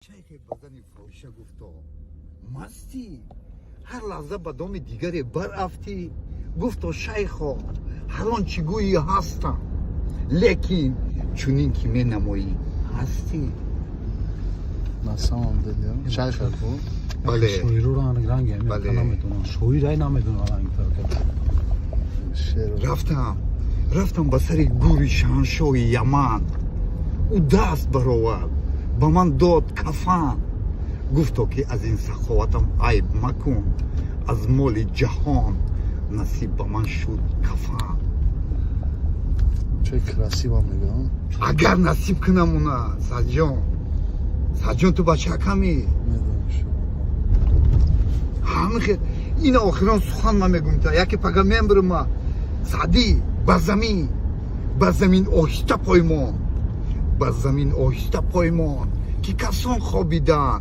شیخ بدنی فروشه گفت مستی هر لحظه به دام دیگری برافتی گفت شیخا هر آنچه گویی هستم لیکن چونین که می نمایی هستی ناسم دیدم شیخ کو بله شوی رو رنگ بله. نمیدونم شوی رای نمیدونم رنگ رفتم به سر گوری شاهنشاه یمن او دست برآورد به من داد کفن گفتا که از این سخاوتم عیب مکن از مال جهان نصیب به من شد کفن چه красиво میگم اگر نصیب کنم اونا سجان تو بچه کمی میدونم شما همه خیلی این آخران سخن من میگم تا یکی پگه میمبر ما سعدی بر زمین آهسته پایمان که کسان خوابیدن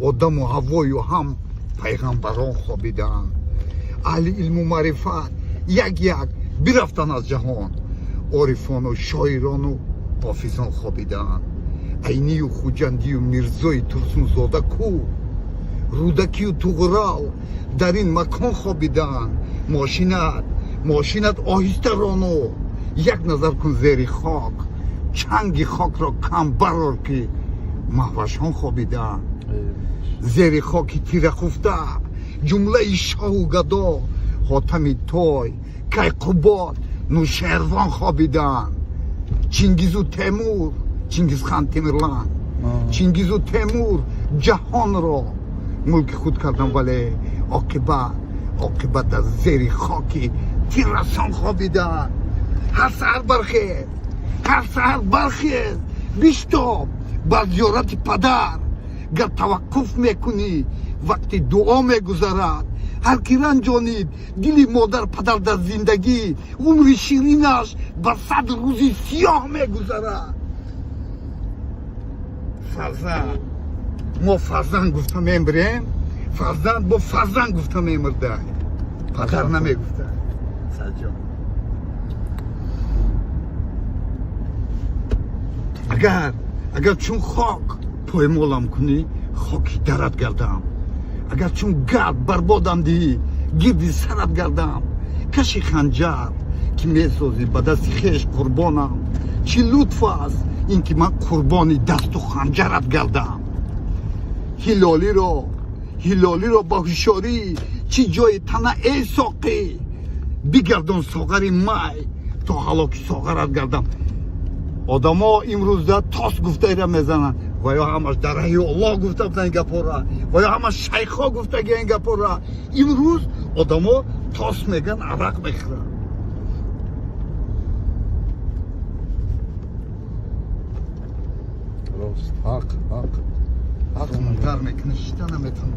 آدم و هوای و هم پیغمبران خوابیدن اهل علم و معرفت یک برفتن از جهان عارفان و شاعران و حافظان خوابیدن عینی و خوجندی و میرزای ترسون زاده کو رودکی و توغرال در این مکان خوابیدن ماشینت آهسته رانو یک نظر کن زیر خاک چنگ خاک را کم برار که مهوشان خوابیدن زیر خاکی تیره خفته جمله شاه و گدا حاتم تای کیقوباد نوشهروان خوابیدن چنگیز و تیمور چنگیز خان تیمرلان چنگیز و تیمور جهان را ملک خود کردن ولی عاقبت از زیر خاکی تیررسان خوابیدن هر سحر برخیز بیشتاب بر زیارت پدر گر توقف میکنی وقتی دعا میگذرد هر کی رنجانید دلی مادر پدر در زندگی عمر شیرینش بر 100 روزی سیاه میگذرد فرزند ما فرزند گفتم میمریم فرزند با فرزند گفتم میمرده پدر نمیگفته سجان اگر چون خاک پایمالم کنی خاکی درت گردم اگر چون گرد بربادم دی گردی سرت گردم کشی خنجر که میسازی به دست خیش قربانم چی لطف است این که من قربانی دست و خنجرت گردم هلالی را با هوشیاری چی جای تنه ای ساقی بگردان ساغر مای تا هلاک ساغرت گردم آدم ها امروز در تاس گفته ایره میزنن و یا همش در رحی الله گفته بودن این گپاره و یا همش شیخ ها گفته این گپاره امروز آدم ها تاس میگن عرق میخورن راست حق منتر میکنه شیطان نمیتون